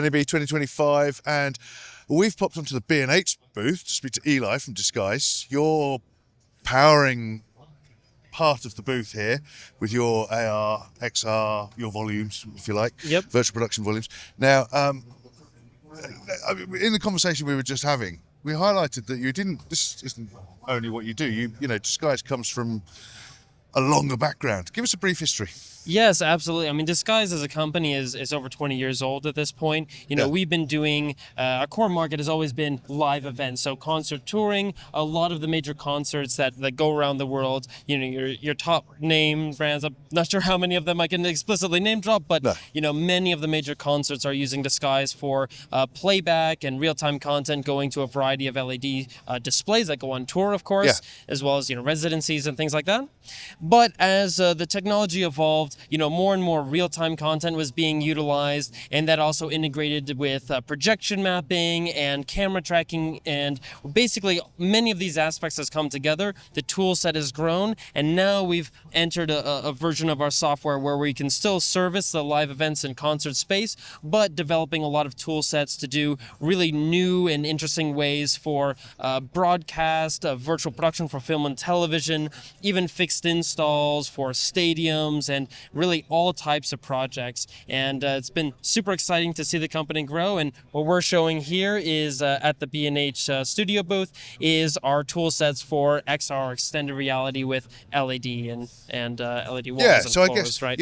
NAB 2025, and we've popped onto the B&H booth to speak to Ely from Disguise. You're powering part of the booth here with your AR, XR, your volumes, if you like, Yep. virtual production volumes. Now, in the conversation we were just having, we highlighted that this isn't only what you do. You know, Disguise comes from a longer background. Give us a brief history. Yes, absolutely. I mean, Disguise as a company is over 20 years old at this point. We've been doing, our core market has always been live events. So concert touring, a lot of the major concerts that go around the world, your top name brands, I'm not sure how many of them I can explicitly name drop, but, many of the major concerts are using Disguise for playback and real-time content, going to a variety of LED displays that go on tour, of course, as well as, residencies and things like that. But as the technology evolved, more and more real-time content was being utilized, and that also integrated with projection mapping and camera tracking, and basically many of these aspects has come together. The tool set has grown, and now we've entered a version of our software where we can still service the live events and concert space, but developing a lot of tool sets to do really new and interesting ways for broadcast, virtual production for film and television, even fixed installs for stadiums, and really all types of projects. And it's been super exciting to see the company grow. And what we're showing here is at the B&H studio booth is our tool sets for XR, extended reality with LED and LED walls and so floors, I guess, right?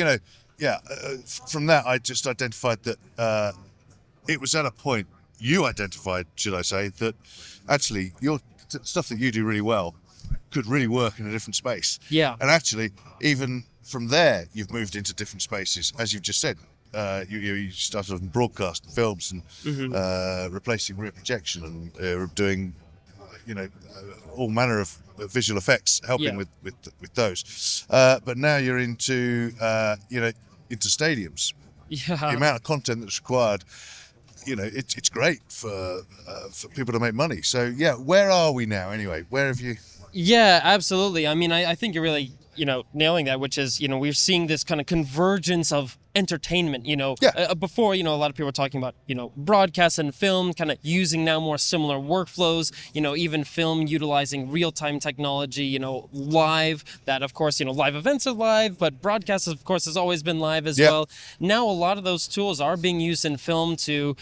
From that I just identified that it was at a point you identified, should I say, that actually your stuff that you do really well could really work in a different space. Yeah. And actually, even from there, you've moved into different spaces, as you've just said. You started on broadcast films and replacing rear projection and doing, all manner of visual effects, helping with those. But now you're into stadiums. Yeah. The amount of content that's required, it's great for people to make money. So where are we now anyway? Where have you? Yeah, absolutely. I mean, I think you're really, nailing that, which is, we're seeing this kind of convergence of entertainment. Before, a lot of people were talking about, broadcast and film kind of using now more similar workflows, even film utilizing real-time technology, live, that of course, live events are live, but broadcast of course has always been live as well. Now a lot of those tools are being used in film to,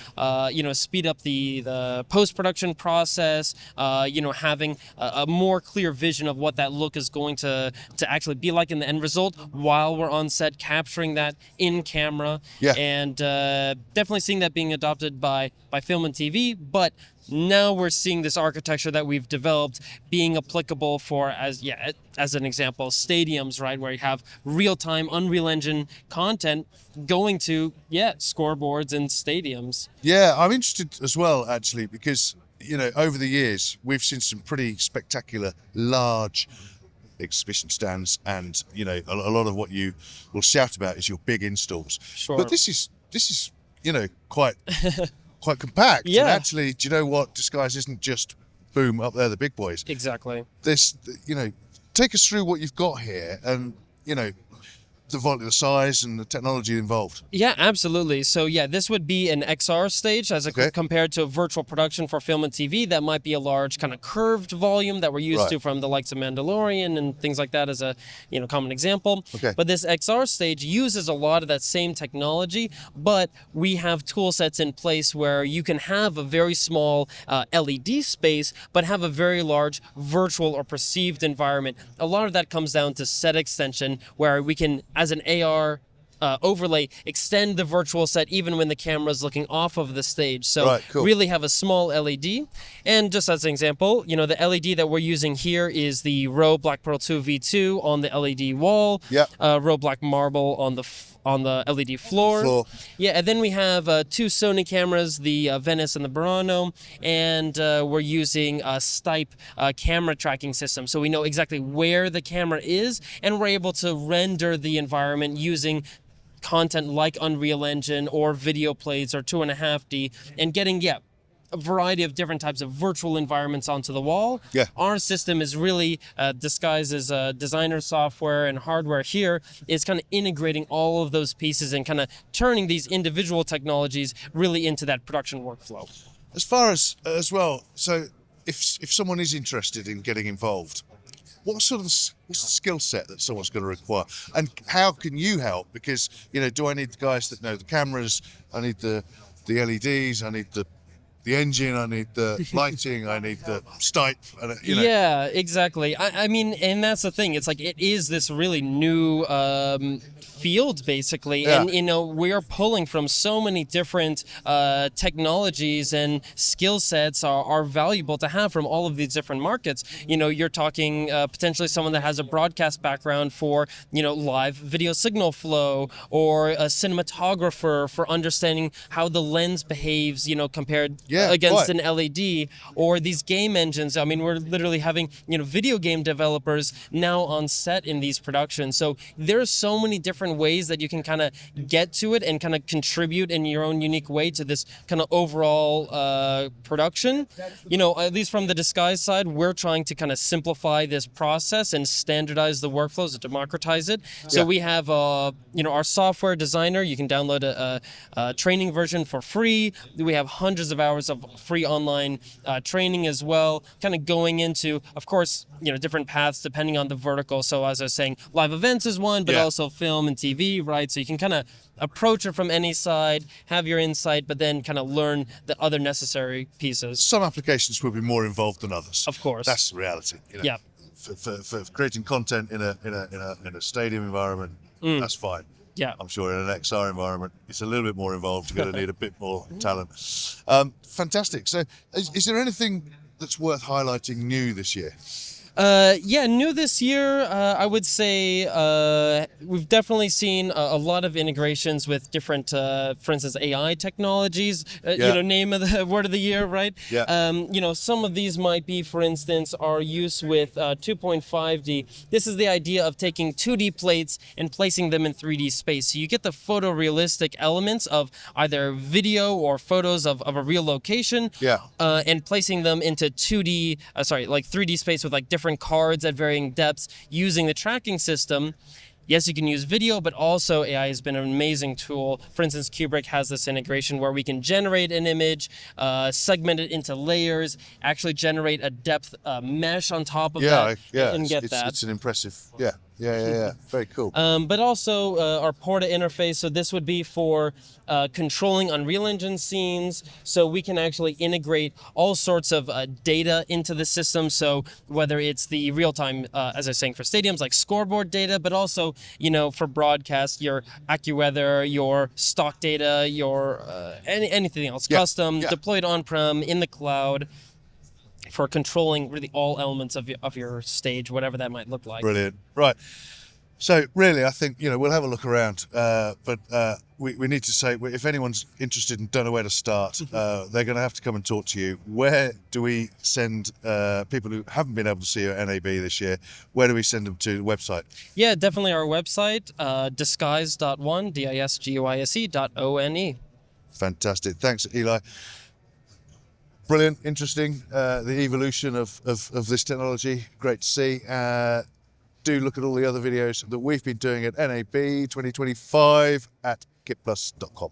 speed up the post-production process, having a more clear vision of what that look is going to actually be like in the end result while we're on set, capturing that in camera, and definitely seeing that being adopted by film and TV. But now we're seeing this architecture that we've developed being applicable for, as an example, stadiums, right, where you have real-time Unreal Engine content going to scoreboards and stadiums. Yeah, I'm interested as well, actually, because over the years we've seen some pretty spectacular large exhibition stands, and a lot of what you will shout about is your big installs. Sure. But this is quite compact. Yeah. And actually, do you know what? Disguise isn't just boom up there, the big boys. Exactly. This, take us through what you've got here, and the volume, the size, and the technology involved. Yeah, absolutely. So this would be an XR stage compared to a virtual production for film and TV. That might be a large kind of curved volume that we're used to from the likes of Mandalorian and things like that as a common example. Okay. But this XR stage uses a lot of that same technology, but we have tool sets in place where you can have a very small LED space, but have a very large virtual or perceived environment. A lot of that comes down to set extension, where we can, as an AR overlay, extend the virtual set even when the camera is looking off of the stage. So really have a small LED. And just as an example, the LED that we're using here is the Row Black Pearl 2 V2 on the LED wall, Row Black Marble on the LED floor. Yeah, and then we have two Sony cameras, the Venice and the Burano, and we're using a Stipe camera tracking system. So we know exactly where the camera is, and we're able to render the environment using content like Unreal Engine or video plates or 2.5D, and getting a variety of different types of virtual environments onto the wall. Yeah. Our system is really disguised as designer software and hardware here is kind of integrating all of those pieces and kind of turning these individual technologies really into that production workflow. As far as well, so if someone is interested in getting involved, what's the skill set that someone's going to require, and how can you help? Because do I need the guys that know the cameras? I need the LEDs. I need the engine. I need the lighting. I need the stipe. Yeah, exactly. I mean, and that's the thing. It's like it is this really new field, basically, Yeah. and we are pulling from so many different technologies, and skill sets are valuable to have from all of these different markets. You're talking potentially someone that has a broadcast background for live video signal flow, or a cinematographer for understanding how the lens behaves compared against right. an LED, or these game engines. I mean, we're literally having video game developers now on set in these productions. So there's so many different ways that you can kind of get to it and kind of contribute in your own unique way to this kind of overall production. At least from the Disguise side, we're trying to kind of simplify this process and standardize the workflows and democratize it. So we have our software designer. You can download a training version for free. We have hundreds of hours of free online training as well, kind of going into, of course, different paths depending on the vertical. So as I was saying, live events is one, but also film and TV, right? So you can kind of approach it from any side, have your insight, but then kind of learn the other necessary pieces. Some applications will be more involved than others. Of course. That's the reality. Yeah. For creating content in a stadium environment, that's fine. Yeah. I'm sure in an XR environment, it's a little bit more involved. You're going to need a bit more talent. Fantastic. So is there anything that's worth highlighting new this year? New this year, I would say we've definitely seen a lot of integrations with different, for instance, AI technologies. Name of the word of the year, right? Yeah. Some of these might be, for instance, our use with 2.5D. This is the idea of taking 2D plates and placing them in 3D space. So you get the photorealistic elements of either video or photos of a real location. Yeah. And placing them into 3D space with different cards at varying depths using the tracking system. Yes, you can use video, but also AI has been an amazing tool. For instance, Kubrick has this integration where we can generate an image, segment it into layers, actually generate a depth mesh on top of that, and get that. It's an impressive, yeah. Very cool. But also our Porta interface. So this would be for controlling Unreal Engine scenes. So we can actually integrate all sorts of data into the system. So whether it's the real-time, as I was saying, for stadiums, like scoreboard data, but also, for broadcast, your AccuWeather, your stock data, your anything else, custom, deployed on-prem, in the cloud, for controlling really all elements of your stage, whatever that might look like. Brilliant. Right. So really, I think, we'll have a look around, but we need to say, if anyone's interested and don't know where to start, they're going to have to come and talk to you. Where do we send people who haven't been able to see you at NAB this year? Where do we send them to? The website? Yeah, definitely our website, disguise.one, disguise.one. Fantastic. Thanks, Eli. Brilliant, interesting, the evolution of this technology. Great to see. Do look at all the other videos that we've been doing at NAB 2025 at kitplus.com.